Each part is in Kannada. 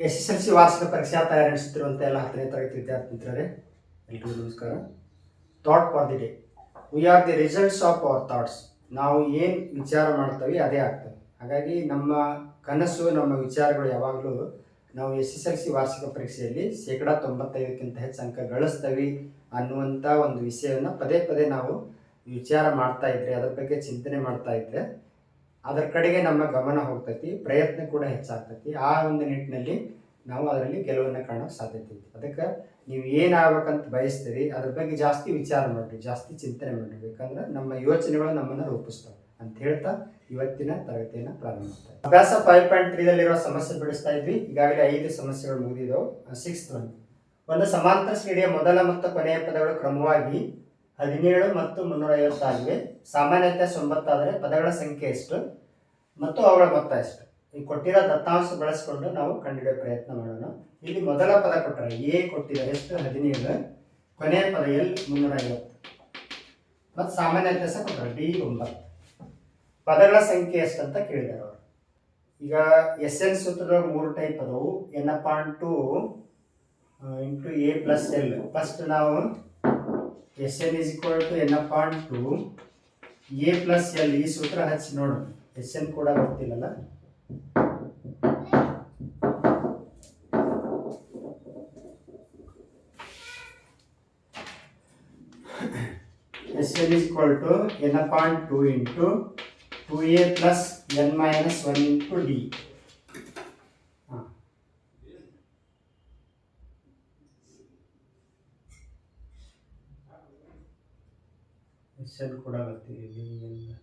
SSLC ವಾರ್ಷಿಕ ಪರೀಕ್ಷಾ ತಯಾರಿ ನಡೆಸುತ್ತಿರುವಂಥ ಎಲ್ಲ 10ನೇ ತರಗತಿ ವಿದ್ಯಾರ್ಥಿ ಮಿತ್ರರೇ, ಎಲ್ರಿಗೂ ನಮಸ್ಕಾರ. Thought for the day. We are the results of our thoughts. ನಾವು ಏನು ವಿಚಾರ ಮಾಡ್ತೀವಿ ಅದೇ ಆಗ್ತವೆ. ಹಾಗಾಗಿ ನಮ್ಮ ಕನಸು, ನಮ್ಮ ವಿಚಾರಗಳು ಯಾವಾಗಲೂ ನಾವು SSLC ವಾರ್ಷಿಕ ಪರೀಕ್ಷೆಯಲ್ಲಿ 95% ಹೆಚ್ಚು ಅಂಕ ಗಳಿಸ್ತೇವೆ ಅನ್ನುವಂಥ ಒಂದು ವಿಷಯವನ್ನು ಪದೇ ಪದೇ ನಾವು ವಿಚಾರ ಮಾಡ್ತಾ ಇದ್ರೆ, ಅದರ ಬಗ್ಗೆ ಚಿಂತನೆ ಮಾಡ್ತಾ ಇದ್ರೆ ಅದರ ಕಡೆಗೆ ನಮ್ಮ ಗಮನ ಹೋಗ್ತೈತಿ, ಪ್ರಯತ್ನ ಕೂಡ ಹೆಚ್ಚಾಗ್ತೈತಿ. ಆ ಒಂದು ನಿಟ್ಟಿನಲ್ಲಿ ನಾವು ಅದರಲ್ಲಿ ಗೆಲುವನ್ನು ಕಾಣೋಕ್ಕೆ ಸಾಧ್ಯತೆ ಐತಿ. ಅದಕ್ಕೆ ನೀವು ಏನಾಗಬೇಕಂತ ಬಯಸ್ತೀರಿ ಅದ್ರ ಬಗ್ಗೆ ಜಾಸ್ತಿ ವಿಚಾರ ಮಾಡಿರಿ, ಜಾಸ್ತಿ ಚಿಂತನೆ ಮಾಡಿರಿ. ಬೇಕಂದ್ರೆ ನಮ್ಮ ಯೋಚನೆಗಳು ನಮ್ಮನ್ನು ರೂಪಿಸ್ತವೆ ಅಂತ ಹೇಳ್ತಾ ಇವತ್ತಿನ ತರಗತಿಯನ್ನು ಪ್ರಾರಂಭ ಮಾಡ್ತಾರೆ. ಅಭ್ಯಾಸ 5.3ದಲ್ಲಿರುವ ಸಮಸ್ಯೆ ಬಿಡಿಸ್ತಾ ಇದ್ವಿ. ಈಗಾಗಲೇ 5 ಸಮಸ್ಯೆಗಳು ಮುಗಿದಿದ್ದವು. 6th ಒಂದು ಸಮಾಂತರ ಶ್ರೇಣಿಯ ಮೊದಲ ಮತ್ತು ಕೊನೆಯ ಪದಗಳು ಕ್ರಮವಾಗಿ 17 ಮತ್ತು 350 ಆಗಿವೆ. ಸಾಮಾನ್ಯತೆ 9 ಆದರೆ ಪದಗಳ ಸಂಖ್ಯೆ ಎಷ್ಟು ಮತ್ತು ಅವುಗಳ ಮೊತ್ತ ಎಷ್ಟು? ಈ ಕೊಟ್ಟಿರೋ ದತ್ತಾಂಶ ಬಳಸಿಕೊಂಡು ನಾವು ಕಂಡುಹಿಡಿಯೋ ಪ್ರಯತ್ನ ಮಾಡೋಣ. ಇಲ್ಲಿ ಮೊದಲ ಪದ ಕೊಟ್ಟರೆ ಎ ಕೊಟ್ಟಿದ್ದಾರೆ ಎಷ್ಟು? 17. ಕೊನೆಯ ಪದ ಎಲ್ 350 ಮತ್ತು ಸಾಮಾನ್ಯತೆ ಸಹ ಕೊಟ್ಟರೆ ಡಿ 9. ಪದಗಳ ಸಂಖ್ಯೆ ಎಷ್ಟು ಅಂತ ಕೇಳಿದ್ದಾರೆ ಅವರು. ಈಗ SN ಸೂತ್ರದೊಳಗೆ 3 ಟೈಪ್ ಅದವು. n/2 into A plus L. First ನಾವು SN = n/2 A plus L ಈ ಸೂತ್ರ ಹಚ್ಚಿ ನೋಡೋಣ. SN ಕೂಡ ಗೊತ್ತಿಲ್ಲಲ್ಲ. SN = n/2 into 2a plus n - 1 into D. SN ಕೂಡ ಗೊತ್ತಿಲ್ಲ.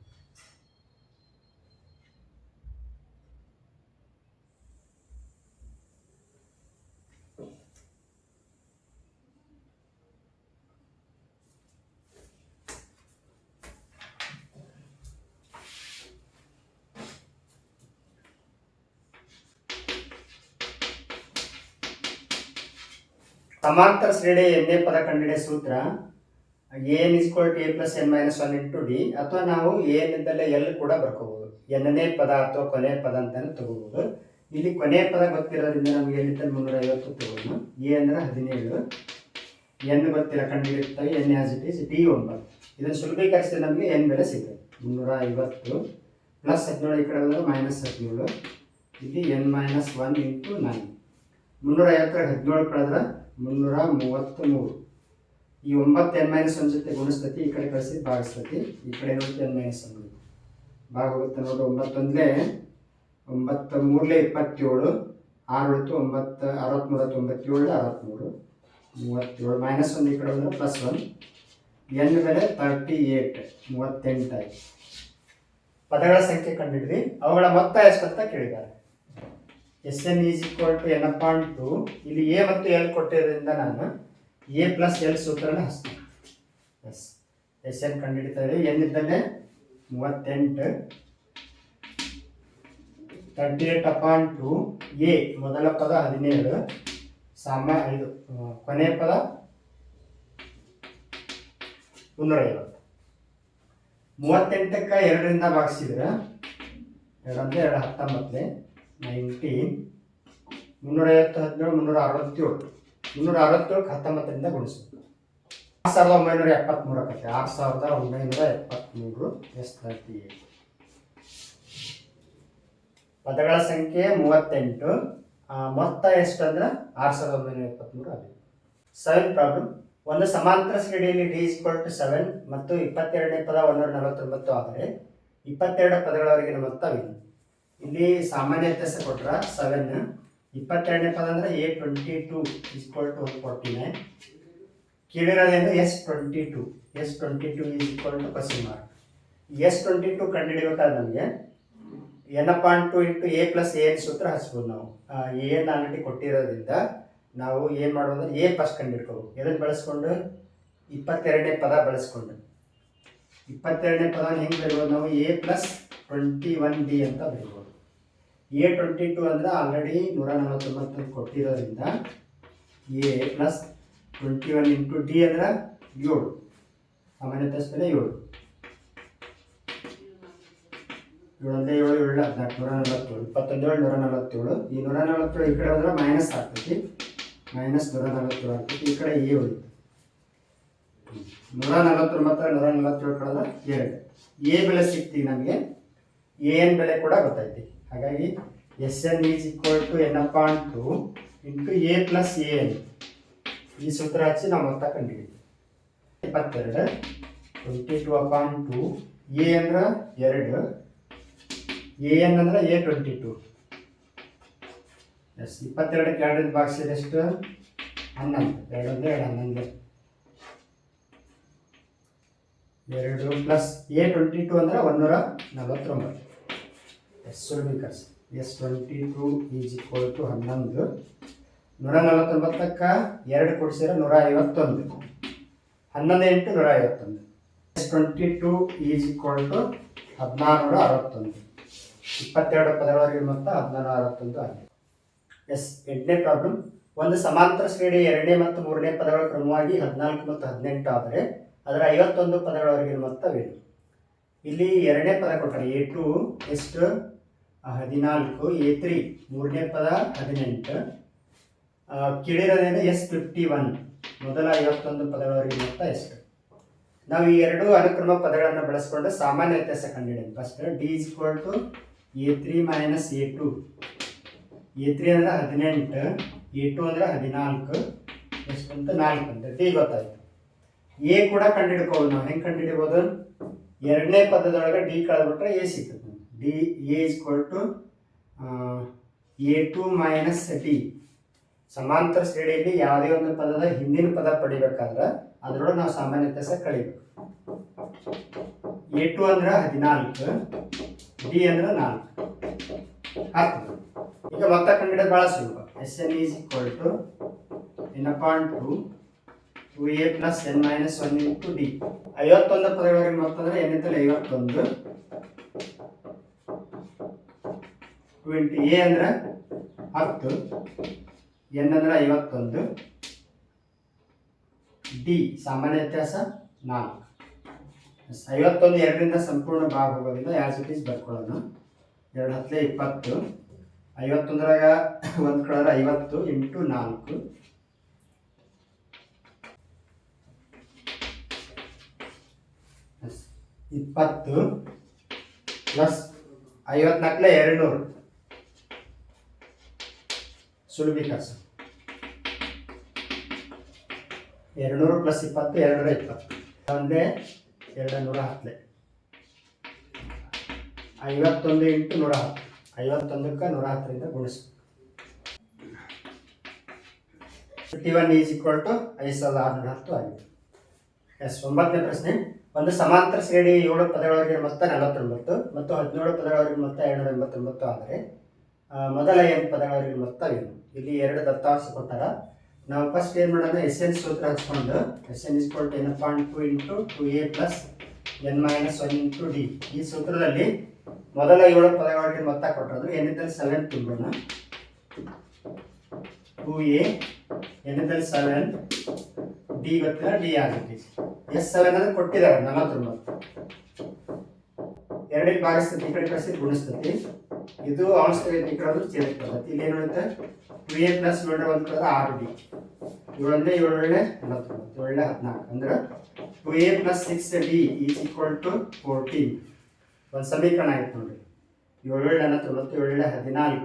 ಸಮಾಂತರ ಶ್ರೇಣಿಯ ಎನ್ನೇ ಪದ ಕಂಡುಹಿಡಿಯ ಸೂತ್ರ n = a plus n - 1 into D. ಅಥವಾ ನಾವು ಏನಿದ್ದಲ್ಲೇ ಎಲ್ ಕೂಡ ಬರ್ಕೋಬಹುದು. ಎನ್ನೇ ಪದ ಅಥವಾ ಕೊನೆಯ ಪದ ಅಂತಾನೆ ತಗೋಬಹುದು. ಇಲ್ಲಿ ಕೊನೆಯ ಪದ ಗೊತ್ತಿರೋದ್ರಿಂದ ನಮ್ಗೆ ಏನಿದ್ದಲ್ಲಿ 350 ತಗೋಣ. ಎ ಅಂದ್ರೆ 17, ಎನ್ ಗೊತ್ತಿಲ್ಲ, ಕಂಡುಹಿಡಿಯುತ್ತೇವೆ. N as it is D 9. ಇದನ್ನು ಸುಲಭೀಕರಿಸಿದ್ರೆ ನಮಗೆ ಎನ್ ಬೆಲೆ ಸಿಗ್ತದೆ. 350 ಪ್ಲಸ್ 17 ಈ ಕಡೆ ಬಂದರೆ -17. ಇಲ್ಲಿ n - 1 ಇಂಟು 9. 350 17 ಕಳೆದ್ರೆ 333. ಈ 9 n - 1 ಜೊತೆ ಗುಣಿಸ್ತತಿ, ಈ ಕಡೆ ಕಳಿಸಿ ಭಾಗಿಸ್ತತಿ. ಈ ಕಡೆ ನೋಡಿ n - 1 ಭಾಗ ಹೋಗುತ್ತೆ ನೋಡಿ. 9 ಒಂದಲೇ 9 3 27, 6 ಉಳಿತು 9 63 97 63 37 -1 ಈ ಕಡೆ ಬಂದರೆ +1. n ಬೆಲೆ 38 38 ಆಯ್ತು. ಪದಗಳ ಸಂಖ್ಯೆ ಕಂಡಿದ್ವಿ. ಅವುಗಳ ಮೊತ್ತ ಎಷ್ಟು ಅಂತ ಕೇಳಿದ್ದಾರೆ. SN = n/2. ಇಲ್ಲಿ ಎ ಮತ್ತು ಎಲ್ ಕೊಟ್ಟಿರೋದ್ರಿಂದ ನಾನು ಎ ಪ್ಲಸ್ ಎಲ್ ಸೂತ್ರನ ಹಚ್ತೀನಿ. SN ಕಂಡುಹಿಡಿತಾ ಇದ್ದೀವಿ. ಎನ್ ಇದ್ದಲ್ಲೇ 38, 38/2. ಎ ಮೊದಲ ಪದ 17, ಇದು ಕೊನೆಯ ಪದ 350. 38ಕ್ಕೆ 2ರಿಂದ ಭಾಗಿಸಿದ್ರೆ 2 ಅಂದರೆ 2 19 19. 350 17 367 19ರಿಂದ ಗುಣಿಸೋದು. 6973 ಆಗುತ್ತೆ. 6973 38. ಪದಗಳ ಸಂಖ್ಯೆ 38, ಮೊತ್ತ ಎಷ್ಟು ಅಂದ್ರೆ 6973 ಆಗಿದೆ. 7 ಪ್ರಾಬ್ಲಮ್. ಒಂದು ಸಮಾಂತರ ಶ್ರೇಣಿಯಲ್ಲಿ ಡಿ = 7 ಮತ್ತು 22ನೇ ಪದ 149 ಆದರೆ 22 ಪದಗಳವರೆಗಿನ ಮೊತ್ತವಿದೆ. ಇಲ್ಲಿ ಸಾಮಾನ್ಯತೆ ಸಹ ಕೊಟ್ರ 7. 22ನೇ ಪದ ಅಂದ್ರೆ A22 = 149. ಕೇಳಿರೋದ್ರಿಂದ S22 = S22 ಕಂಡುಹಿಡಿಬೇಕಾದ್ರೆ ನಮಗೆ n/2 into A plus N ಸೂತ್ರ ಹಚ್ಬೋದು. ನಾವು ಏನ್ ಆಲ್ರೆಡಿ ಕೊಟ್ಟಿರೋದ್ರಿಂದ ನಾವು ಏನು ಮಾಡೋದು ಅಂದ್ರೆ ಎ ಫಸ್ಟ್ ಕಂಡುಹಿಡ್ಕೋಬೇಕು. ಎದನ್ನು ಬಳಸ್ಕೊಂಡು? 22ನೇ ಪದ ಬಳಸ್ಕೊಂಡು. 22ನೇ ಪದ ಹೆಂಗೆ ಬರೀಬೋದು ನಾವು? A ಪ್ಲಸ್ 21D ಅಂತ ಬರೀಬೋದು. A22 ಅಂದ್ರೆ already 149 ಕೊಟ್ಟಿರೋದ್ರಿಂದ A plus 21 into D ಅಂದ್ರೆ 7. ಸಾಮಾನ್ಯತೆ ಬೆಲೆ 7. ಏಳೊಂದೇ ಏಳು ಏಳು 14 147 147 ಈ 147 ಈ ಕಡೆ ಹೋದ್ರೆ ಮೈನಸ್ ಆಗ್ತೈತಿ, ಮೈನಸ್ 147 ಆಗ್ತೈತಿ. ಈ ಕಡೆ ಎ ಉಳಿತು 149 147 ಕಳೆದ 2. ಎ ಬೆಲೆ ಸಿಕ್ತೀವಿ ನಮಗೆ, ಎ ಎನ್ ಬೆಲೆ ಕೂಡ ಗೊತ್ತೈತಿ. ಹಾಗಾಗಿ S N is equal to n/2 into A plus A N. ಈ ಸೂತ್ರ ಹಚ್ಚಿ ನಾವು ಮೊತ್ತ ಕಂಡುಹಿಡಿತೀವಿ. 22 22/2 ಎ ಅಂದ್ರೆ 2, ಎ ಎನ್ ಅಂದ್ರೆ ಎ 22. ಎಸ್ 22ಕ್ಕೆ 2 ಭಾಗಿಸಿದ್ರೆ ಎಷ್ಟು? 11. 2 ಅಂದರೆ 11. 2 ಪ್ಲಸ್ ಎ 22 ಅಂದರೆ 149. ಎಸ್ ಸುಲಭೀಕರಿಸ. S 22 is equal to 11. 149ಕ್ಕೆ 2 ಕೊಡಿಸಿದ್ರೆ 151. 11 × 151. S 22 is equal to 1661. 22 ಪದಗಳವರೆಗೆ ಮೊತ್ತ 1661 ಆಗಿದೆ. ಎಸ್ 8ನೇ ಪ್ರಾಬ್ಲಮ್. ಒಂದು ಸಮಾಂತರ ಶ್ರೇಣಿ 2ನೇ ಮತ್ತು 3ನೇ ಪದಗಳ ಕ್ರಮವಾಗಿ 14 ಮತ್ತು 18 ಆದರೆ ಅದರ 51 ಪದಗಳವರೆಗಿನ ಮೊತ್ತವೇನು? ಇಲ್ಲಿ 2ನೇ ಪದ ಕೊಟ್ಟರೆ A2 ಎಷ್ಟು? 14, A3 3ನೇ ಪದ 18, ಕೇಳಿರೋದೇನು S51 ಮೊದಲ 51 ಪದಗಳವರೆಗಿನ ಮೊತ್ತ ಎಷ್ಟು? ನಾವು ಈ ಎರಡು ಅನುಕ್ರಮ ಪದಗಳನ್ನು ಬಳಸಿಕೊಂಡು ಸಾಮಾನ್ಯ ವ್ಯತ್ಯಾಸ ಕಂಡುಹಿಡಿಯೋಣ. First D is equal to A3 minus A2. A3 ಅಂದರೆ 18, A2 ಅಂದರೆ 14, ಎಷ್ಟು ಅಂತ 4 ಅಂತ ಡಿ ಗೊತ್ತಾಯ್ತು. ಎ ಕೂಡ ಕಂಡುಹಿಡ್ಕೋಬೋದು. ನಾವು ಹೆಂಗೆ ಕಂಡುಹಿಡಿಬೋದು? 2ನೇ ಪದದೊಳಗೆ ಡಿ ಕಳೆದ್ಬಿಟ್ರೆ ಎ ಸಿಗ್ತದೆ. D A is equal to A2 minus D. ಸಮಾಂತರ ಶ್ರೇಣಿಯಲ್ಲಿ ಯಾವುದೇ ಒಂದು ಪದದ ಹಿಂದಿನ ಪದ ಪಡಿಬೇಕಾದ್ರೆ ಅದರೊಳಗೆ ನಾವು ಸಾಮಾನ್ಯ ವ್ಯತ್ಯಾಸ ಕಳಿಬೇಕು. A2 ಅಂದ್ರೆ 14, ಡಿ ಅಂದ್ರೆ 4 ಆಗ್ತದೆ. ಈಗ ಮೊತ್ತ ಕಂಡುಹಿಡಿಯೋದು ಭಾಳ ಸುಲಭ. S N is equal to n/2 2a plus n minus 1 into D. 51 ಪದಗಳವರೆಗೆ ಮೊತ್ತ ಅಂದರೆ n ಇದ್ದಲ್ಲಿ 51, 20 ಎ ಅಂದ್ರೆ 10, n ಅಂದ್ರೆ 51, ಡಿ ಸಾಮಾನ್ಯ ವ್ಯತ್ಯಾಸ 4. 51 2ರಿಂದ ಸಂಪೂರ್ಣ ಭಾಗ ಹೋಗೋದ್ರಿಂದ ಆಸ್ ಇಟ್ ಈಸ್ ಬರ್ಕೊಳ್ಳೋಣ. 2 10 20, 51ರಾಗ 1 ಕಳೆದ್ರೆ 50 ಇಂಟು 4, 20 ಪ್ಲಸ್ 54 200 ಸುಲಭೀಕರಿಸ. 200 ಪ್ಲಸ್ 20 220 ಒಂದೇ 210. 51 ಇಂಟು 110, 51ಕ್ಕೆ 110ರಿಂದ ಗುಣಿಸ್ಬೇಕು. 51 ಈಸ್ ಈಕ್ವಲ್ ಟು 5610 ಆಗಿದೆ. ಎಸ್ 9ನೇ ಪ್ರಶ್ನೆ. ಒಂದು ಸಮಾಂತರ ಶ್ರೇಣಿ 7 ಪದಗಳವರೆಗೆ ಮೊತ್ತ 49 ಮತ್ತು 17 ಪದಗಳವರೆಗೆ ಮೊತ್ತ 289 ಆದರೆ ಮೊದಲ n ಪದಗಳವರೆಗೆ ಮೊತ್ತ ಏನು? ಇಲ್ಲಿ 2 ದತ್ತಾಂಶ ಕೊಟ್ಟಾರ. ನಾವು ಫಸ್ಟ್ ಏನು ಮಾಡೋಣ? ಎಸ್ ಎನ್ ಸೂತ್ರ ಹಚ್ಕೊಂಡು S N is equal to n/2 into 2a plus n minus 1 into D. ಈ ಸೂತ್ರದಲ್ಲಿ ಮೊದಲ 7 ಪದಗಳವರೆಗೆ ಮೊತ್ತ ಕೊಟ್ಟರು. ಏನಿದ್ದಲ್ಲಿ 7 ತುಂಬೋಣ. 2a ಏನಿದ್ದಲ್ಲಿ 7, ಡಿ ಗೊತ್ತಿಲ್ಲ, ಡಿ ಆಗುತ್ತೆ. S7 ಅಂದ್ರೆ ಕೊಟ್ಟಿದ್ದಾರೆ 49. 2ಕ್ಕೆ ಭಾಗಿಸ್ತದೆ, ಈ ಕಡೆ ಕಳಿಸಿ ಗುಣಿಸ್ತತಿ. ಇದು ಅವಶ್ಯಕತೆ ಈ ಕಡೆ ಆದ್ರೂ ಚೇಂಜ್ ಪದ್ಧತಿ. ಇಲ್ಲಿ ಏನು ಹೇಳುತ್ತೆ? 2a ಪ್ಲಸ್ 7 1 ಕಳೆದ್ರೆ 6d. 7 1 7 49, 7 14 ಅಂದ್ರೆ 2a plus 6d is equal to 14. ಒಂದು ಸಮೀಕರಣ ಆಯ್ತು ನೋಡಿ. 7 49, 7 14,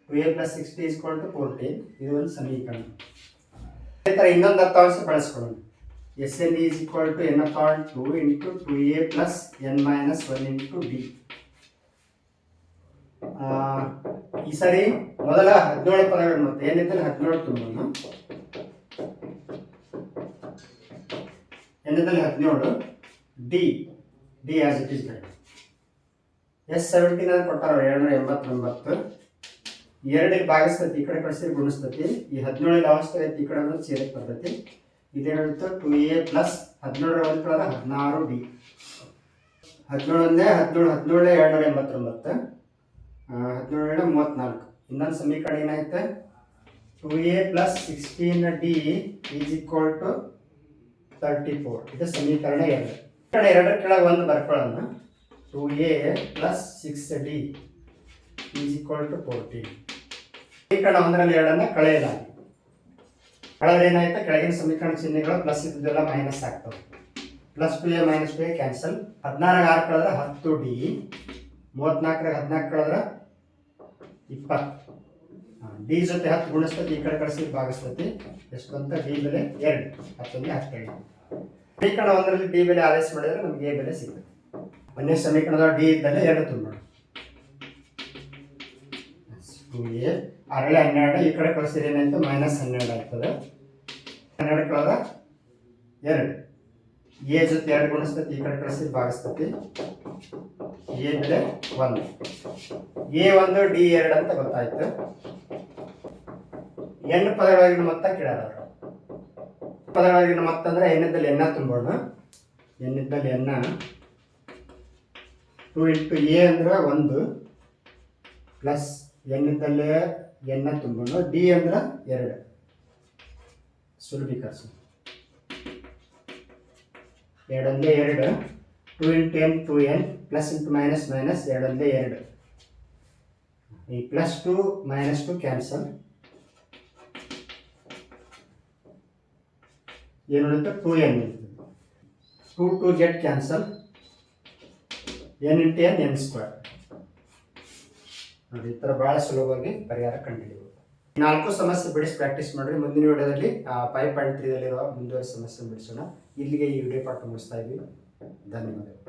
2a plus 6d is equal to 14. ಇದು ಒಂದು ಸಮೀಕರಣ. ಅದೇ ಥರ ಇನ್ನೊಂದು ದತ್ತಾಂಶ ಬಳಸ್ಕೊಳ್ಳೋಣ. S N is equal to n/2 into 2a plus n minus 1 into D. ಈ ಸರಿ ಮೊದಲ 17 ಪದಗಳು ಮತ್ತೆ ಏನಿದ್ದಲ್ಲಿ 17 ತುಂಬೋಣ. ಏನಿದ್ದಲ್ಲಿ 17, D D as it is ಬೇಡ. S17 ಅಂದ್ರೆ ಕೊಟ್ಟಾರ 289. 2ಕ್ಕೆ ಭಾಗಿಸ್ತತಿ, ಈ ಕಡೆ ಕಳಿಸಿ ಗುಣಿಸ್ತತಿ. ಈ 17 ಅವಶ್ಯಕತೆ ಈ ಕಡೆ ಅಂದ್ರೆ ಸೇರಕ್ಕೆ ಬರ್ತೈತಿ. ಇದೇನಿರುತ್ತೆ? 2a ಪ್ಲಸ್ 17 1 ಕಳೆದ್ರೆ 16d. 17 17 289, 17 34. ಇನ್ನೊಂದು ಸಮೀಕರಣ ಏನಾಯ್ತು? 2a plus 16d is equal to 34. ಇದು ಸಮೀಕರಣ 2. 2ರ ಕೆಳಗೆ 1 ಬರ್ಕೊಳ್ಳೋಣ. 2a plus 6d is equal to 14. ಸಮೀಕರಣ 1ರಲ್ಲಿ 2 ಕಳೆಯಲಾಗಿ ಕಳೆದ್ರೆ ಏನಾಯ್ತು, ಕೆಳಗಿನ ಸಮೀಕರಣ ಚಿಹ್ನೆಗಳು ಪ್ಲಸ್ ಇದ್ದೆಲ್ಲ ಮೈನಸ್ ಆಗ್ತವೆ. Plus 2a minus 2a cancel. 16 6 ಕಳೆದ್ರೆ 10d, 34 14 ಕಳೆದ್ರೆ 20. ಡಿ ಜೊತೆ 10 ಗುಣಿಸ್ತತಿ, ಈ ಕಡೆ ಕಳಿಸಿ ಭಾಗಿಸ್ತತಿ. ಎಷ್ಟು ಅಂತ? ಡಿ ಬೆಲೆ 2, 10 17. ಸಮೀಕರಣ 1ರಲ್ಲಿ ಡಿ ಬೆಲೆ ಆದೇಶ ಮಾಡಿದ್ರೆ ನಮ್ಗೆ ಎ ಬೆಲೆ ಸಿಗ್ತದೆ. ಒಂದೇ ಸಮೀಕರಣದ ಡಿ ಇದ್ದಲ್ಲಿ 2 ತುಂಬೋಣ. 2a 6 12, ಈ ಕಡೆ ಕಳಿಸಿದ್ರೆ ಏನಾಯ್ತು, ಮೈನಸ್ 12 ಆಗ್ತದೆ. 12 ಕಳೆದ 2, ಎ ಜೊತೆ 2 ಗುಣಿಸ್ತತಿ, ಈ ಕಡೆ ಕಳಿಸಿ ಭಾಗಿಸ್ತತಿ. ಎ ಬೆಲೆ 1, ಎ 1 ಡಿ 2 ಅಂತ ಗೊತ್ತಾಯ್ತು. ಎನ್ ಪದಗಳಾಗಿನ ಮೊತ್ತ ಕೇಳ್ಯಾರ. ಪದಗಳಾಗಿನ ಮೊತ್ತ ಅಂದ್ರೆ ಎನ್ನಿದ್ದಲ್ಲಿ ಎನ್ನ ತುಂಬೋಣ. ಎನ್ನಿದ್ದಲ್ಲಿ ಎನ್ನ 2 ಇಂಟು ಎ ಅಂದ್ರೆ 1 ಪ್ಲಸ್ ಎನ್ನಿದ್ದಲ್ಲೇ ಎನ್ನ ತುಂಬೋಣ. ಡಿ ಅಂದ್ರೆ 2 ಸುಲಭೀಕರಿಸು. 2 2, 2 into N 2n plus into minus minus 2 2. ಈ ಪ್ಲಸ್ 2 ಮೈನಸ್ 2 ಕ್ಯಾನ್ಸಲ್. ಏನು ಉಳಿತು? 2n ಇರ್ತದೆ. 2 2 get cancel. n into n n square. ನೋಡಿ, ಈ ಥರ ಭಾಳ ಸುಲಭವಾಗಿ ಪರಿಹಾರ ಕಂಡುಹಿಡಿಯಬಹುದು. 4 ಸಮಸ್ಯೆ ಬಿಡಿಸಿ ಪ್ರಾಕ್ಟೀಸ್ ಮಾಡಿರಿ. ಮುಂದಿನ ವಿಡಿಯೋದಲ್ಲಿ 5.3 ಮುಂದುವರೆ ಸಮಸ್ಯೆ ಬಿಡಿಸೋಣ. ಇಲ್ಲಿಗೆ ಈ ವಿಡಿಯೋ ಪಾಠ ಮುಗಿಸ್ತಾ ಇದ್ವಿ. ಧನ್ಯವಾದಗಳು.